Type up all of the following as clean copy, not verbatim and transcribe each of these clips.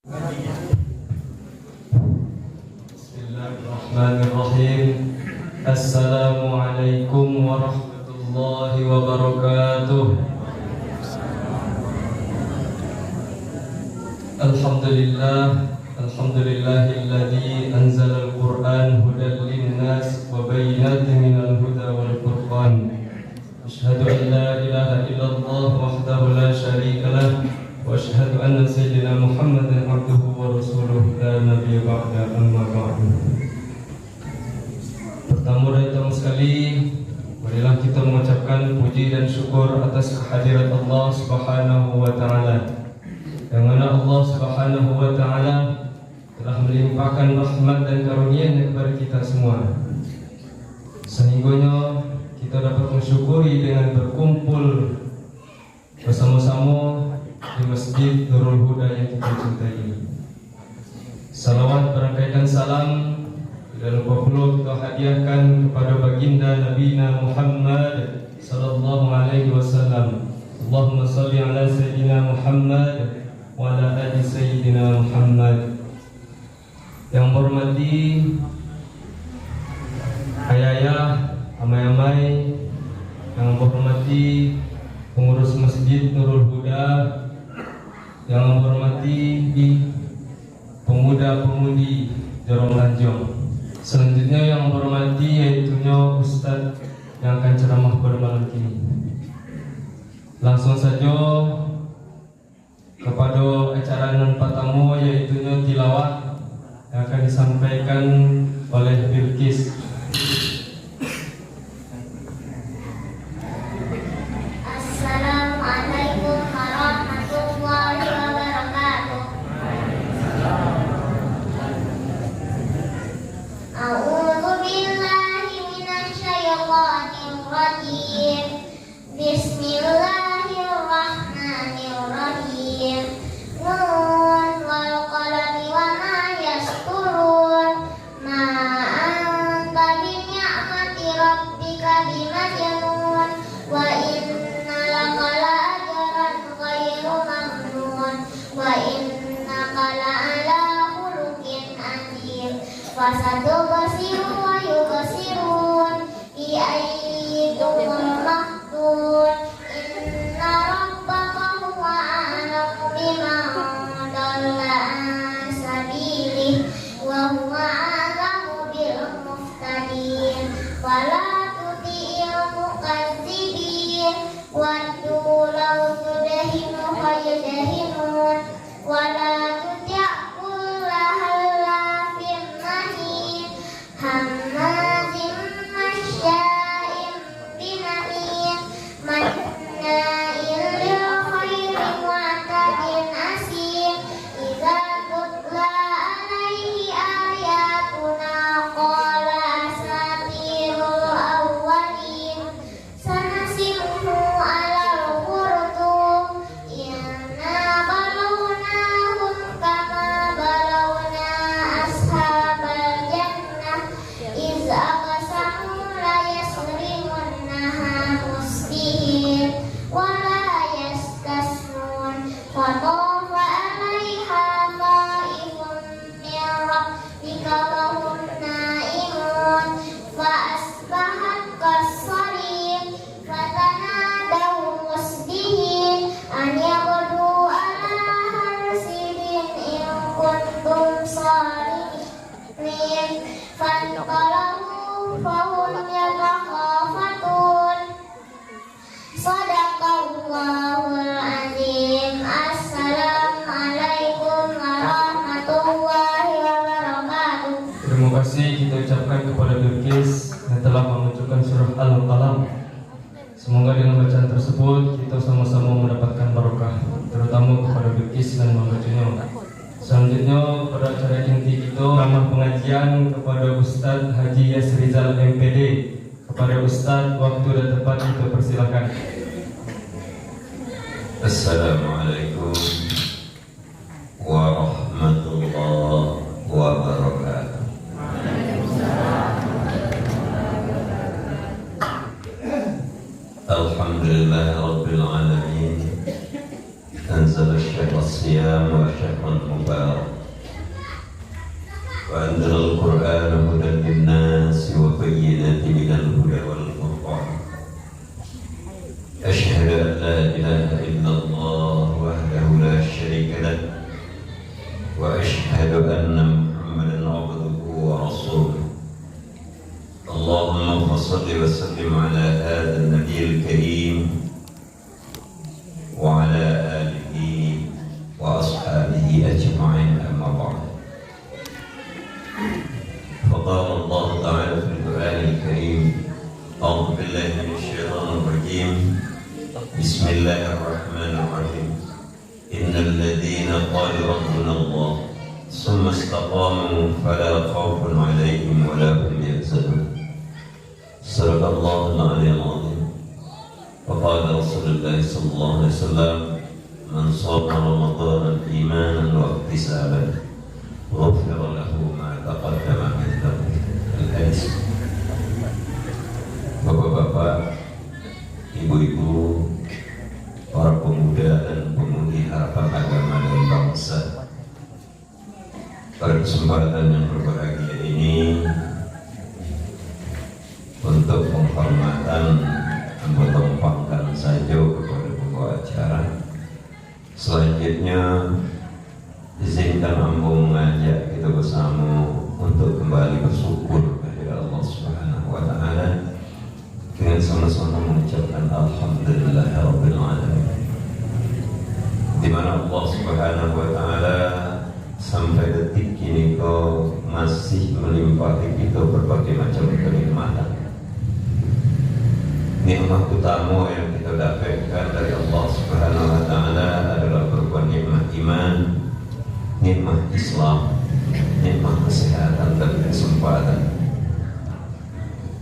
Bismillahirrahmanirrahim. Assalamualaikum warahmatullahi wabarakatuh. Alhamdulillahilladzi anzala al-Qur'an hudan lin-nas wa bayyinatin minal huda wal furqan. Asyhadu an la ilaha illallah wahdahu la syarika lah wa asyhadu anna sayyidina Muhammadan abduhu wa rasuluhu la nabiyya ba'da, amma ba'du. Pertama dan utama sekali, marilah kita mengucapkan puji dan syukur atas kehadirat Allah Subhanahu wa taala, yang mana Allah Subhanahu wa taala telah melimpahkan rahmat dan karunia-Nya kepada kita semua, sehingganya kita dapat mensyukuri dengan berkumpul bersama-sama di Masjid Nurul Huda yang kita cintai ini. Salawat berangkaikan salam dan lupa pula kita hadiahkan kepada baginda Nabi Muhammad sallallahu alaihi wasallam. Allahumma salli ala sayyidina Muhammad wa ala ali sayyidina Muhammad. Yang hormati ayah, amai-amai, yang hormati pengurus Masjid Nurul Huda, yang hormati pemuda-pemudi Jorong Lanjong. Selanjutnya yang hormati yaitunya Ustadz yang akan ceramah pada malam ini. Langsung saja kepada acara nan pertama, yaitunya tilawah yang akan disampaikan oleh Bilqis. Assalamualaikum warahmatullahi wabarakatuh. A'udzu billahi minasy syaithanir rajim. Bismillahirrahmanirrahim. Nun wal qalami wa ma yasturun. Ma anta bi ni'mati rabbika bimajnun. Wa inna laka la'ajran ghairu mamnun. Wa innaka la'ala khuluqin azim. Fasatubsiru wa yubsirun. Bi ayyikumul maftun. Inna rabbaka huwa a'lamu biman dalla an sabilihi wa huwa a'lamu bil muhtadin. Wala tuti'il mukazzibin waddu law tudhinu fayudhinun. Wala tuti' kulla halafin mahin hammazin masya'in binamin manna'il lil khairi mu'tadin asim. Idza tutla alaihi ayatuna qala asatirul awwalin. Sanasimuhu alal khurtum. Inna balawnahum kama balawna ashabal jannah iz aqsamu la yasrimunnaha musbihin wa la yastasnun. Fatafa alaiha ta'ifun min rabbika wa hum na'imun. Fa asbahat kassarim. Fatanadaw musbihin an yaghdu ala harsihim in kuntum salimin. Fanqalabu fahum yatakhafatun. Shadaqallahul azim. Assalamualaikum warahmatullahi wabarakatuh. Terima kasih kita ucapkan kepada Bilqis yang telah menunjukkan surah Al-Qalam. Semoga dengan bacaan tersebut kita sama-sama mendapatkan barokah, terutama kepada Bilqis dan membacanya. Selanjutnya pada acara inti kita, ramah pengajian kepada Ustadz Haji Yasrizal MPD. Kepada Ustadz, waktu dan tempat kita persilakan. Assalamualaikum warahmatullahi wabarakatuh. Alhamdulillah Rabbil Alamin. Anzal al-Syekh الصيام وشهر مبارك وأنزل القرآن هدى للناس وبينات من الهدى والفرقان أشهد أن لا إله إلا الله وحده لا شريك له وأشهد أن محمدا عبده ورسوله اللهم صل وسلم على هذا النبي الكريم وعلى آله وأصحابه أجمعين أما بعد فقال الله تعالى في القرآن الكريم أعوذ بالله من الشيطان الرجيم بسم الله الرحمن الرحيم إن الذين قالوا ربنا الله ثم استقاموا فلا خوف عليهم ولا هم يحزنون صدق الله العلي العظيم وقال رسول الله صلى الله عليه وسلم من صام رمضان إيمانا واحتسابا غفر له ما تقدم من ذنبه. Al-Hadis. Bapak-bapak, ibu-ibu, para pemuda dan pemudi harapan agama dan bangsa, pada kesempatan yang berbahagia ini untuk penghormatan mempertumpangkan saja kepada pembawa acara. Selanjutnya izinkan ambo mengajak kita bersama untuk kembali bersyukur kepada Allah Subhanahu wa taala dengan sama-sama mengucapkan alhamdulillahirabbil alamin. Di mana Allah Subhanahu wa taala sampai detik ini kau masih melimpahi kita berbagai macam kenikmatan. Nikmat utama yang kita dapatkan dari Allah Subhanahu wa taala adalah berupa nikmat iman, nikmat Islam, nikmat kesehatan dan kesempatan.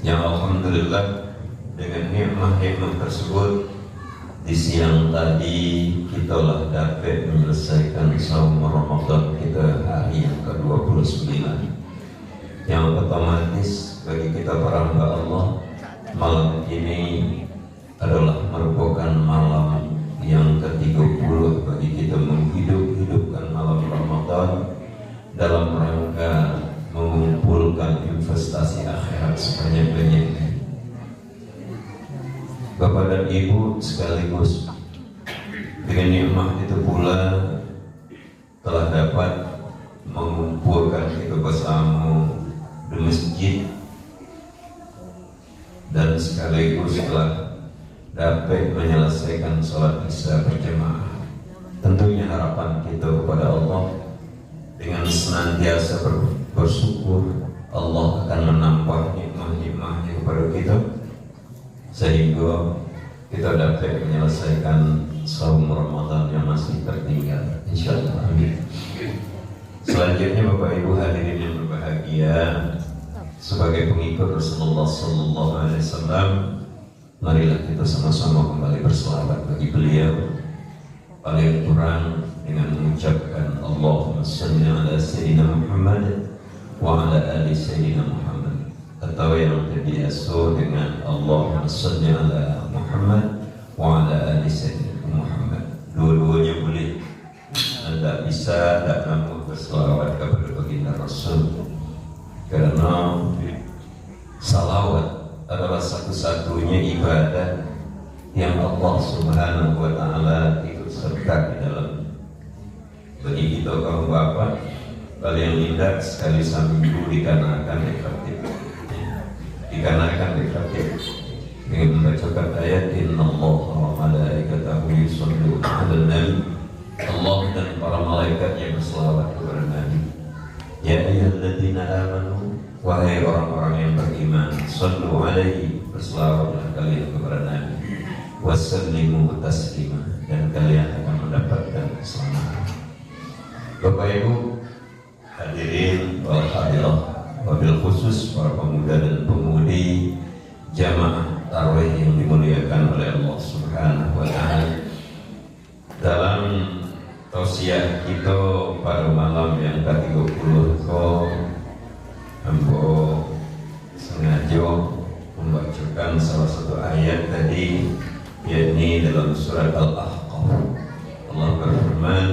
Yang alhamdulillah dengan nikmat-nikmat tersebut di siang tadi kita telah dapat menyelesaikan saum Ramadan kita hari yang ke-29, yang otomatis bagi kita para hamba Allah malam ini adalah merupakan malam yang ke-30 bagi kita menghidupkan malam Ramadan dalam rangka mengumpulkan investasi akhirat sebanyak-banyaknya. Bapak dan Ibu sekaligus dengan nikmat itu pula telah dapat mengumpulkan kita bersama di masjid dan sekaligus telah dapat menyelesaikan sholat isya berjamaah. Tentunya harapan kita kepada Allah dengan senantiasa bersyukur, Allah akan menambah nikmat-nikmatnya kepada kita sehingga kita dapat menyelesaikan saum Ramadan yang masih tertinggal, insyaallah. Amin. Selanjutnya Bapak Ibu hadirin yang berbahagia, sebagai pengikut Rasulullah Sallallahu Alaihi Wasallam, marilah kita sama-sama kembali berselawat bagi beliau. Paling kurang dengan mengucapkan Allahumma shalli ala Sayyidina Muhammad wa ala ali Sayyidina Muhammad, atau yang terbiasa dengan Allahumma shalli ala Muhammad wa ala ali Sayyidina Muhammad. Dua-duanya boleh. Tidak bisa tidak namun berselawat kepada baginda Rasul, karena salawat adalah satu-satunya ibadah yang Allah Subhanahu wa taala ikut serta di dalam. Bagi kita kaum bapak, paling tidak sekali seminggu dikarenakan efektif dengan membacakan ayat innallaha wa malaikatahu yusholluna 'alan nabi. Allah dan para malaikatnya berselawat kepada Nabi. Ya ayyuhalladzina amanu, wahai orang-orang yang beriman, sallu alaihi, berselawatlah kalian kepada Nabi, wassallimu taslima, dan kalian akan mendapatkan keselamatan. Bapak Ibu hadirin wal hadirah, wabil khusus para pemuda dan pemudi jamaah tarawih yang dimuliakan oleh Allah Subhanahu wa taala. Dalam tausiah kita pada malam yang ke-30 ambo sengaja membacakan salah satu ayat tadi, yakni dalam surat Al-Ahqaf. Allah berfirman,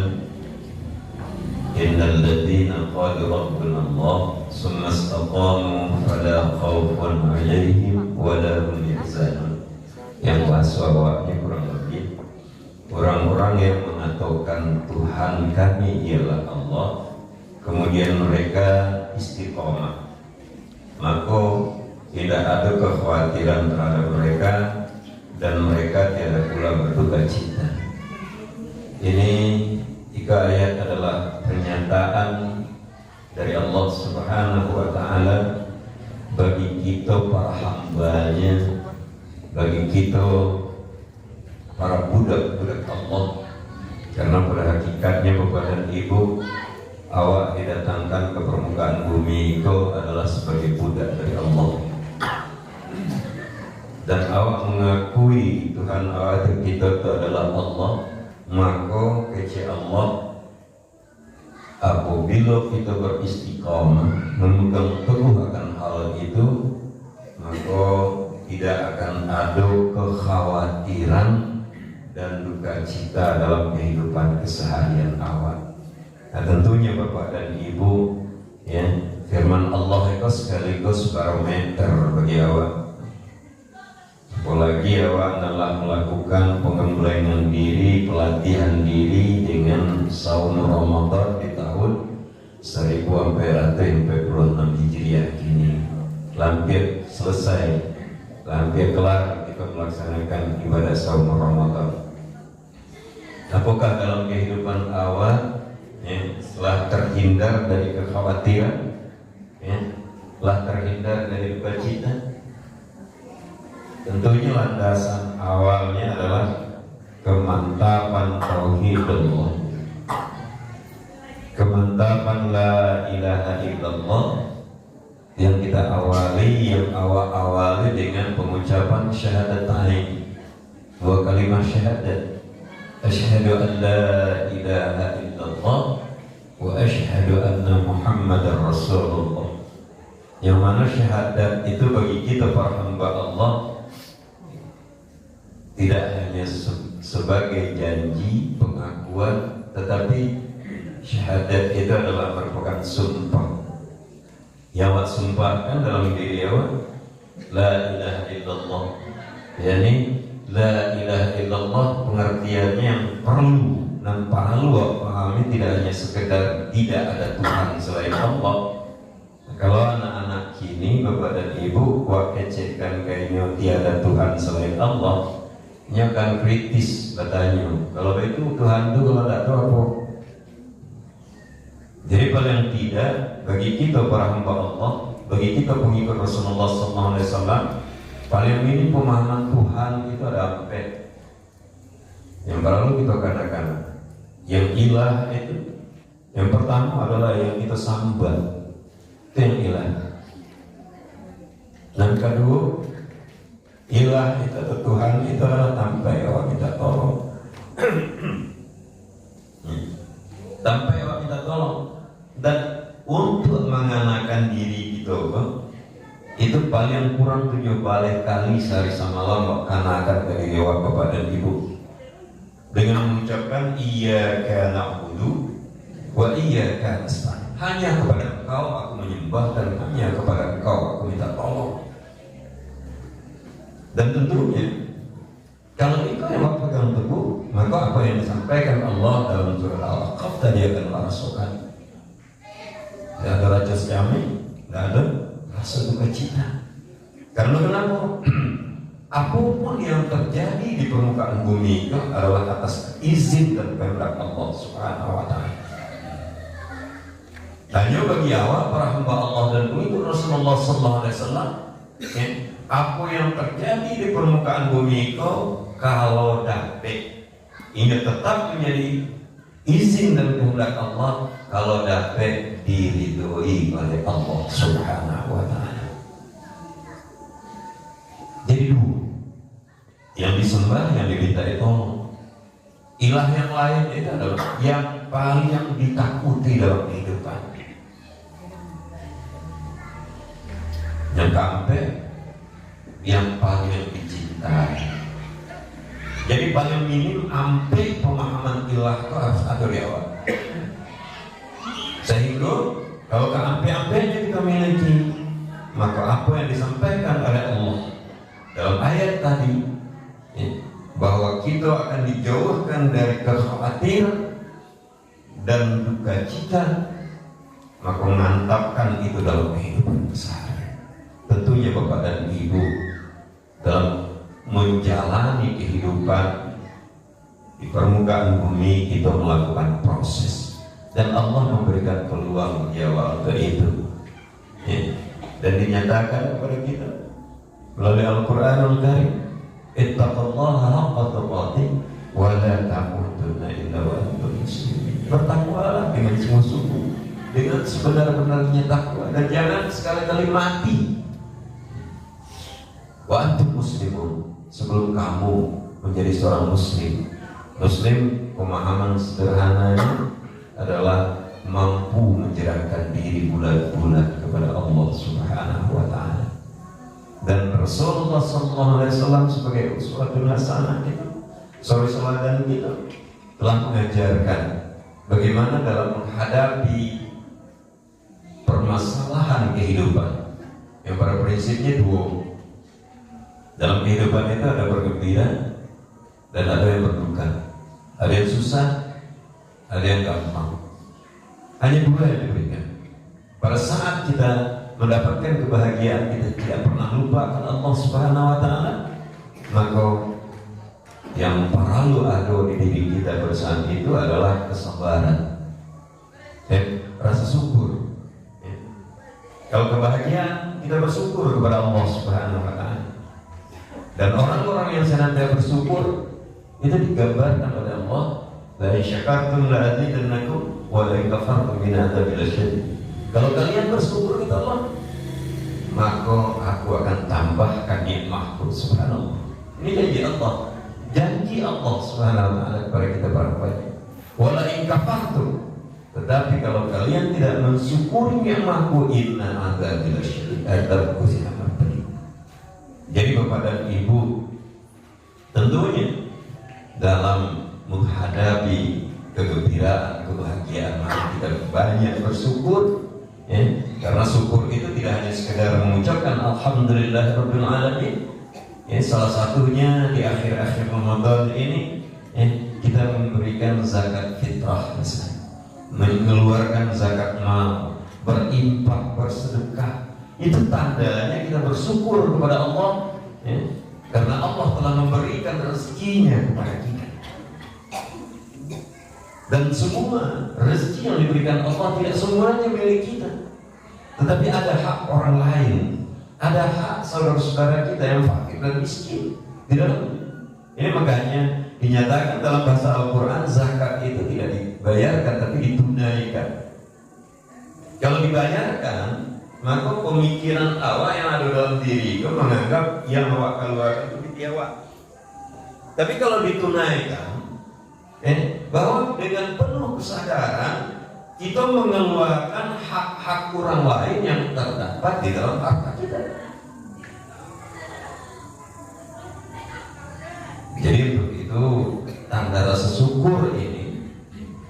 innal ladzina qalu rabbuna Allah tsumma istaqamu fala khaufun 'alaihim wa la hum yahzanun. Yang bahasa kurang lebih orang-orang yang mengatakan Tuhan kami ialah Allah, kemudian mereka istiqomah, maka tidak ada kekhawatiran terhadap mereka dan mereka tiada pula berduka cita. Ini 3 ayat adalah pernyataan dari Allah Subhanahu wa Ta'ala bagi kita para hambanya, bagi kita para budak-budak Allah. Karena pada hakikatnya Bapak dan Ibu, awak didatangkan ke permukaan bumi itu adalah sebagai budak dari Allah. Dan awak mengakui Tuhan awak kita itu adalah Allah, maka kece Allah apabila kita beristiqamah memegang teguh akan hal itu, maka tidak akan ada kekhawatiran dan duka cita dalam kehidupan keseharian awak. Nah, tentunya Bapak dan Ibu, ya, firman Allah itu sekaligus barometer bagi awak. Apalagi awak telah melakukan pengembelengan diri, pelatihan diri dengan saum Ramadan di tahun 1446 Hijriah ini. Lampir selesai, lampir kelar kita melaksanakan ibadah saum Ramadan. Apakah dalam kehidupan awak, ya, setelah terhindar dari kekhawatiran, ya, telah terhindar dari duka cita? Tentunya landasan awalnya adalah kemantapan tauhid Allah, kemantapan la ilaha illallah yang kita awali, yang awali dengan pengucapan syahadatain, 2 kalimat syahadat, asyhadu an la ilaha illallah wa asyhadu anna muhammadar rasulullah. Yang mana syahadat itu bagi kita para hamba Allah tidak hanya sebagai janji pengakuan, tetapi syahadat itu adalah merupakan sumpah. Yang awak sumpahkan dalam diri awak, la ilaha illallah, yakni la ilaha illallah pengertiannya yang perlu dan perlu awak pahami, tidak hanya sekedar tidak ada Tuhan selain Allah. Kalau anak-anak kini, Bapak dan Ibu, awak kecekkan kayaknya tiada Tuhan selain Allah, nya akan kritis katanya. Kalau itu Tuhan itu kalau tidak tahu apa. Jadi paling tidak bagi kita para hamba Allah, bagi kita pengikut Rasulullah SAW, paling minim pemahaman Tuhan itu ada apa? Yang perlu kita katakan, yang ilah itu, yang pertama adalah yang kita sembah, itu yang ilah. Dan kedua, ilah itu atau Tuhan itu adalah sampai awak minta tolong. Sampai awak minta tolong. Dan untuk mengenakan diri itu paling kurang 7 kali sehari semalam awak kenakan ke diri awak Bapak dan Ibu, dengan mengucapkan iyyaka na'budu wa iyyaka nasta'in. Hanya kepada Engkau aku menyembah dan hanya kepada Engkau aku minta tolong. Dan tentunya kalau engkau yang pegang teguh, maka apa yang disampaikan Allah dalam surah Al-Aqaf tadi akan rasakan. Tidak ada raja jamin, tidak ada rasa duka cita. Karena kenapa? Apapun yang terjadi di permukaan bumi itu adalah atas izin dan kehendak Allah Subhanahu wa Ta'ala. Hanya bagi awak para hamba Allah dan pengikut Rasulullah SAW, apa yang terjadi di permukaan bumi itu kalau dapat ini tetap menjadi izin dan kehendak Allah, kalau dapat diridhoi oleh Allah Subhanahu wa Ta'ala. Jadi yang disembah, yang diminta tolong. Ilah yang lain itu adalah yang paling ditakuti dalam kehidupan. Yang keempat, yang paling dicintai. Jadi paling minim ampe pemahaman ilah itu harus ada di awal. Kalau keampe-ampenya kita miliki, maka apa yang disampaikan oleh Allah dalam ayat tadi, bahwa kita akan dijauhkan dari kekhawatiran dan duka cita, maka mantapkan itu dalam kehidupan sehari. Tentunya Bapak dan Ibu dalam menjalani kehidupan di permukaan bumi kita melakukan proses, dan Allah memberikan peluang ya waktu itu, dan dinyatakan kepada kita melalui Al-Quranul Karim, ittaqullaha haqqa tuqatih wa la tamutunna illa wa antum muslimin. Bertakwalah dengan sungguh-sungguh, dengan sebenar-benarnya takwa, dan jangan sekali-kali mati wa antum muslimun, sebelum kamu menjadi seorang muslim. Muslim, pemahaman sederhananya adalah mampu menyerahkan diri bulat-bulat kepada Allah Subhanahu wa Ta'ala. Dan Rasulullah SAW sebagai uswatun hasanah kita, suri teladan kita, telah mengajarkan bagaimana dalam menghadapi permasalahan kehidupan yang pada prinsipnya dua. Dalam kehidupan itu ada bergembira dan ada yang berduka, ada yang susah, ada yang gampang. Hanya dua yang diberikan. Pada saat kita mendapatkan kebahagiaan, kita tidak pernah lupakan Allah Subhanahu wa Ta'ala, maka yang perlu ada di diri kita pada saat itu adalah kesabaran dan rasa syukur. Kalau kebahagiaan, kita bersyukur kepada Allah Subhanahu wa Ta'ala. Dan orang-orang yang senantiasa bersyukur itu digambarkan oleh Allah, la in syakartum la azidannakum wa la in kafartum min adzabil lasyadid. Kalau kalian bersyukur kepada Allah, maka aku akan tambahkan nikmatku. Subhanallah. Ini janji Allah. Janji Allah Subhanahu wa Ta'ala kepada kita para pelajar. Wa la in kafartum, tetapi kalau kalian tidak mensyukuri nikmatku, inna adzabil lasyadid, adabku sangat pedih. Jadi Bapak dan Ibu, tentunya dalam menghadapi kegembiraan, kebahagiaan, mari kita banyak bersyukur, karena syukur itu tidak hanya sekedar mengucapkan alhamdulillahirabbil alamin. Salah satunya di akhir-akhir Ramadan ini, kita memberikan zakat fitrah, mengeluarkan zakat mal, berinfak, bersedekah. Itu tandanya kita bersyukur kepada Allah, karena Allah telah memberikan rezekinya kepada kita. Dan semua rezeki yang diberikan Allah tidak semuanya milik kita, tetapi ada hak orang lain, ada hak saudara-saudara kita yang fakir dan miskin di dalam. Ini makanya dinyatakan dalam bahasa Al-Quran, zakat itu tidak dibayarkan tapi ditunaikan. Kalau dibayarkan, maka pemikiran awak yang ada dalam diri itu menganggap yang awak keluarkan itu ditiawak. Tapi kalau ditunaikan, bahwa dengan penuh kesadaran kita mengeluarkan hak-hak orang lain yang terdapat di dalam harta kita. Jadi untuk itu tanda rasa syukur ini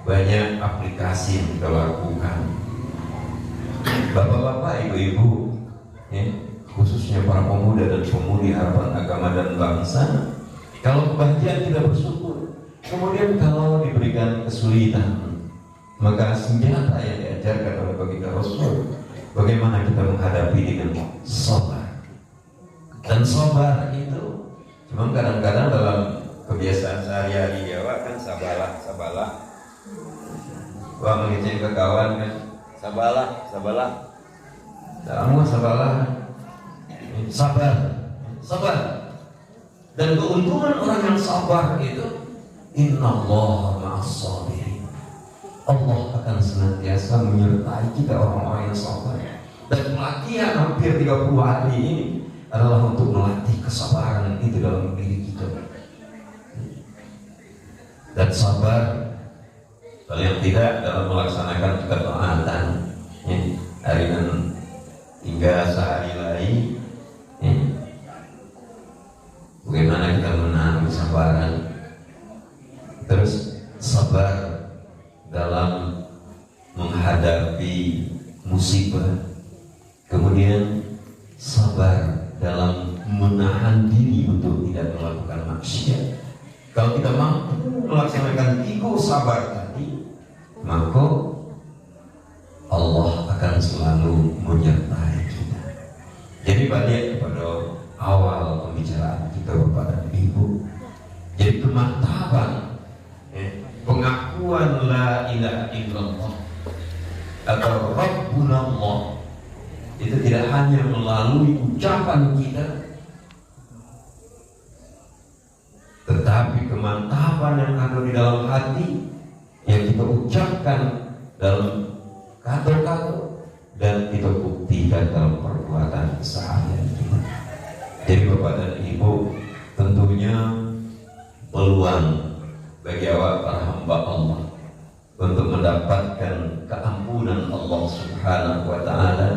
banyak aplikasi yang kita lakukan. Bapak-bapak, ibu-ibu, khususnya para pemuda dan pemudi harapan agama dan bangsa, kalau kebahagiaan kita bersyukur, kemudian kalau diberikan kesulitan, maka senjata yang diajarkan oleh baginda Rasul, bagaimana kita menghadapi dengan sabar. Dan sabar itu, cuma kadang-kadang dalam kebiasaan sehari-hari Jawa kan sabalah. Wah, mengecek ke kawan kan, sabalah. Kamu sabar. Dan keuntungan orang yang sabar itu, innallaha ma'as-sabirin. Allah akan senantiasa menyertai kita orang-orang yang sabar. Dan pelatihan hampir 30 hari ini adalah untuk melatih kesabaran itu dalam diri kita. Dan sabar paling tidak dalam melaksanakan ketaatan, hari dan hingga sehari lagi, bagaimana kita menahan kesabaran, terus sabar dalam menghadapi musibah, kemudian sabar dalam menahan diri untuk tidak melakukan maksiat. Kalau kita mampu melaksanakan 3 sabar tadi, maka Allah akan selalu menyertai kita. Jadi balik kepada awal pembicaraan kita kepada Ibu, jadi kemantapan pengakuan la ilaha illallah atau Rabbunallah itu tidak hanya melalui ucapan kita, tetapi kemantapan yang ada di dalam hati yang kita ucapkan dalam kata-kata dan kita buktikan dalam perbuatan sehari-hari kita. Jadi Bapak dan Ibu, tentunya peluang bagi awak para hamba Allah untuk mendapatkan keampunan Allah Subhanahu wa Ta'ala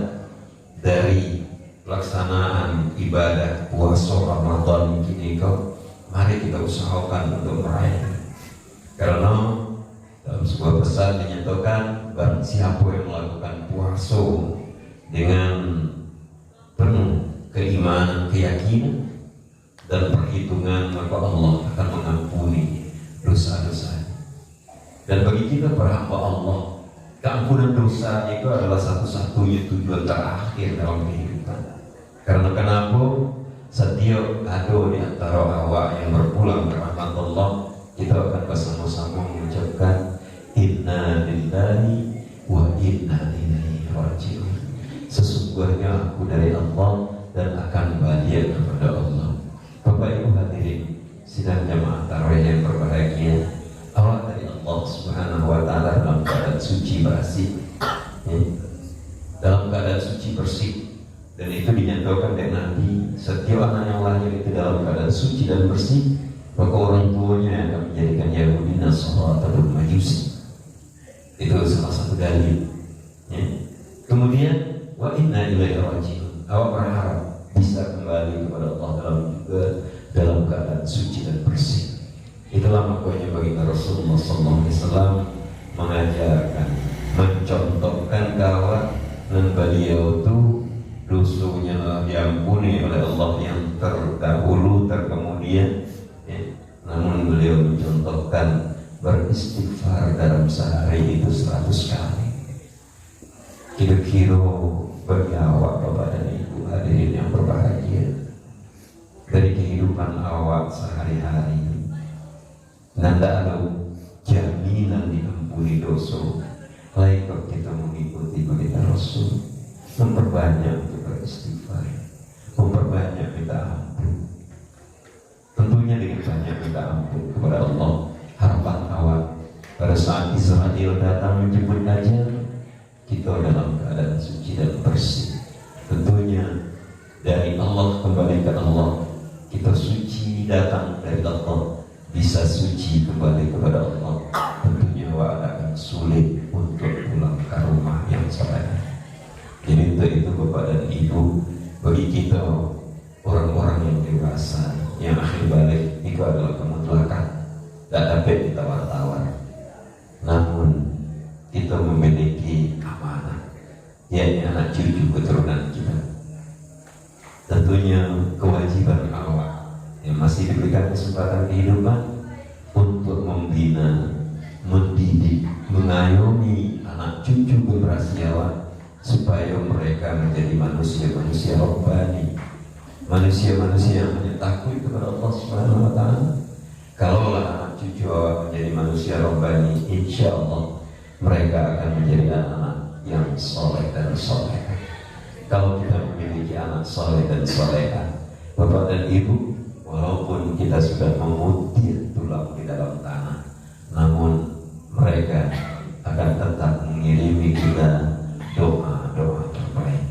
dari pelaksanaan ibadah puasa Ramadan ini, mari kita usahakan untuk meraih. Karena dalam sebuah pesan dinyatakan, barang siapa yang melakukan puasa dengan penuh keimanan, keyakinan dan perhitungan, maka Allah akan mengampuni dosa-dosanya. Dan bagi kita para hamba Allah, keampunan dosa itu adalah satu-satunya tujuan terakhir dalam kehidupan. Karena kenapa? Setiap ada di antara awak yang berpulang ke rahmat Allah, kita akan bersama-sama mengucapkan inna lillahi wa inna ilaihi raji'un. Sesungguhnya aku dari Allah dan akan balik kepada Allah. Bapak Ibu hadirin sidang jamaah tarawih yang berbahagia, awak dari Allah Subhanahu wa Ta'ala dalam keadaan suci bersih, dalam keadaan suci bersih. Dan itu dinyatakan dari Nabi, setiap anak yang lahir itu dalam keadaan suci dan bersih, maka orang tuanya akan menjadikan Yahudi, Nasrani atau Majusi. Itu salah satu dalil. Kemudian wa inna ilaihi raji'un. Awak berharap bisa kembali kepada Allah dalam keadaan suci dan bersih. Itulah makanya bagi Rasulullah SAW mengajarkan, mencontohkan bahwa dan beliau itu dosanya diampuni oleh Allah yang terdahulu terkemudian, namun beliau mencontohkan beristighfar dalam sehari itu 100 kali. Kira-kira bagi awak Bapak dan Ibu hadirin yang berbahagia, dari kehidupan awak sehari-hari, nanda ada jaminan diampuni dosa. Laiklah kita mengikuti baginda Rasul, memperbanyak untuk beristighfar, memperbanyak minta ampun. Tentunya dengan banyak minta ampun kepada Allah. Harapan awak pada saat Israel datang menjemput Hajar, kita dalam keadaan suci dan bersih. Tentunya dari Allah kembali ke Allah, kita suci datang dari Allah, bisa suci kembali kepada Allah. Tentunya awak akan sulit untuk pulang ke rumah yang soleh. Jadi untuk itu Bapak dan Ibu, bagi kita orang-orang yang dewasa, yang akhir balik itu adalah kemutlakan, tidak dapat ditawar-tawar. Namun kita memiliki amanah, yakni anak cucu keturunan kita. Tentunya kewajiban awak yang masih diberikan kesempatan kehidupan untuk membina, mendidik, mengayomi anak cucu generasi awak supaya mereka menjadi manusia-manusia robbani, manusia-manusia yang hanya takut kepada Allah Subhanahu wa Ta'ala. Kalaulah anak cucu awak menjadi manusia robbani, insya Allah mereka akan menjadi anak-anak yang soleh dan soleha. Kalau kita memiliki anak soleh dan soleha, Bapak dan Ibu, walaupun kita sudah memutir tulang di dalam tanah, namun mereka akan tetap mengirimi kita doa-doa terbaik.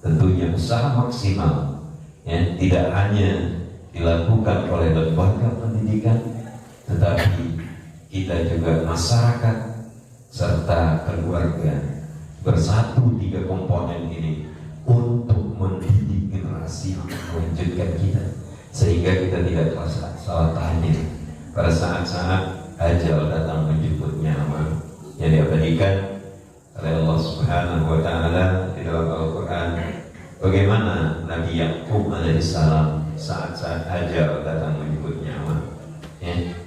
Tentunya usaha maksimal, ya, tidak hanya dilakukan oleh lembaga pendidikan, tetapi kita juga masyarakat serta keluarga bersatu 3 komponen ini untuk mendidik generasi yang melanjutkan kita, sehingga kita tidak salah tanya pada saat-saat ajal datang menjemput nyawa yang diabadikan oleh Allah Subhanahu Subhanahu wa taala di dalam Al-Qur'an bagaimana Nabi Yakub alaihissalam saat-saat ajal datang menyebut nyawa, ya.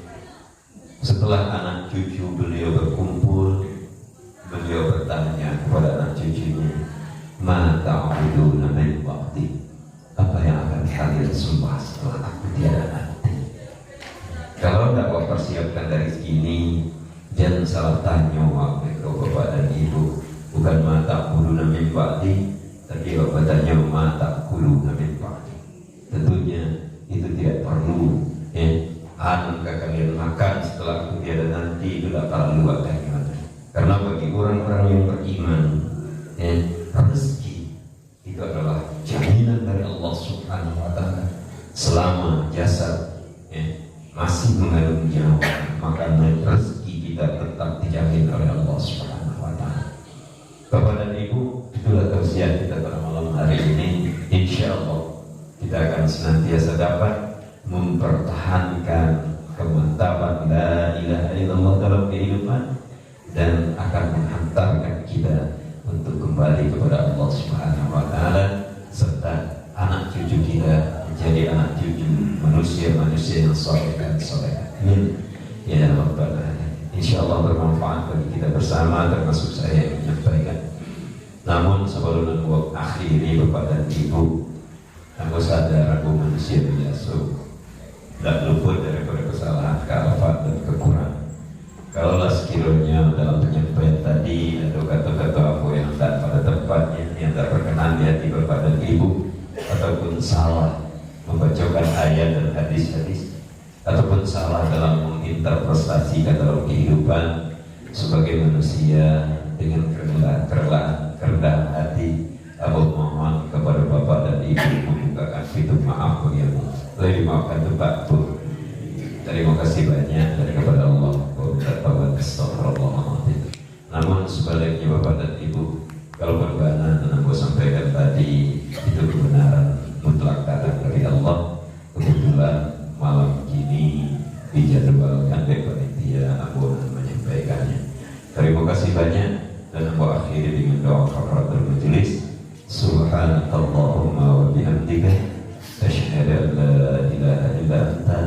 Setelah anak cucu beliau berkumpul, beliau bertanya kepada anak cucunya, "Ma ta'buduna min ba'di?" Apa yang akan kalian sembah setelah aku tiada nanti? Kalau dakwah persiapkan dari sini, jangan salah tanya bapak dan ibu. Bukan ma ta'buduna min ba'di, tapi bapak tanya ma ta'kuluna min ba'di. Tentunya itu tidak perlu, ya. Anakah kalian makan setelah aku tiada nanti, itu tidak perlu bagaimana. Karena bagi orang-orang yang beriman, ya, rezeki itu adalah jaminan dari Allah Subhanahu wa taala. Selama jasad, ya, masih mengandung nyawa, maka rezeki kita tetap dijamin oleh Allah Subhanahu wa taala. Bapak dan Ibu, itulah tausiah kita pada malam hari ini. Insya Allah kita akan senantiasa dapat mempertahankan kemantapan la ilaha illallah dalam kehidupan dan akan menghantarkan kita untuk kembali kepada Allah Subhanahu wa taala, serta anak cucu kita menjadi anak cucu manusia-manusia yang saleh dan salehah. Amin ya rabbal alamin. Insyaallah bermanfaat bagi kita bersama, termasuk saya yang menyampaikan. Namun sebelum aku akhiri Bapak dan Ibu, aku sadar aku manusia biasa, tidak luput daripada kesalahan, kealfaan dan kekurangan. Kalaulah sekiranya dalam penyampaian tadi ada kata-kata aku yang tidak pada tempatnya, yang tak berkenan di hati Bapak dan Ibu, ataupun salah membacakan ayat dan hadis-hadis, ataupun salah dalam menginterpretasikan dalam kehidupan sebagai manusia dengan kerendahan hati, aku mohon kepada Bapak dan Ibu membukakan pintu maaf bagimu. Boleh dimaafkan tempat pun. Terima kasih banyak dari kepada Allah. Namun sebaliknya Bapak dan Ibu, kalau berbana dan aku sampaikan tadi itu kebenaran mutlak datang dari Allah. Kebetulan malam ini dijadwalkan oleh panitia aku menyampaikannya. Terima kasih banyak dan aku akhiri dengan doa kafaratul majelis. Subhanakallahumma wa bihamdika asyhadu an la ilaha illa anta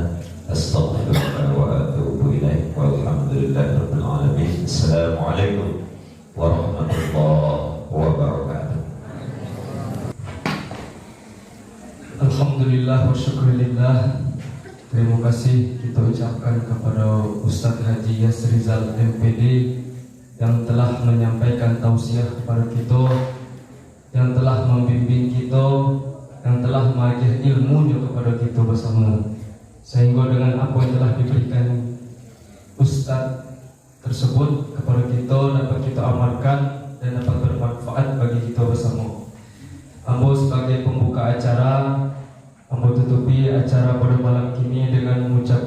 astaghfiruka wa atubu ilaik. Walhamdulillahirabbil alamin. Assalamualaikum warahmatullahi wabarakatuh. Alhamdulillah wa syukurillah. Terima kasih kita ucapkan kepada Ustadz Haji Yasrizal MPD yang telah menyampaikan tausiah kepada kita, yang telah membimbing kita, yang telah mengajar ilmunya kepada kita bersama, sehingga dengan apa yang telah diberikan Ustadz tersebut kepada kita dapat kita amalkan dan dapat bermanfaat bagi kita bersama. Ambo sebagai pembuka acara, ambo tutupi acara pada malam ini dengan mengucap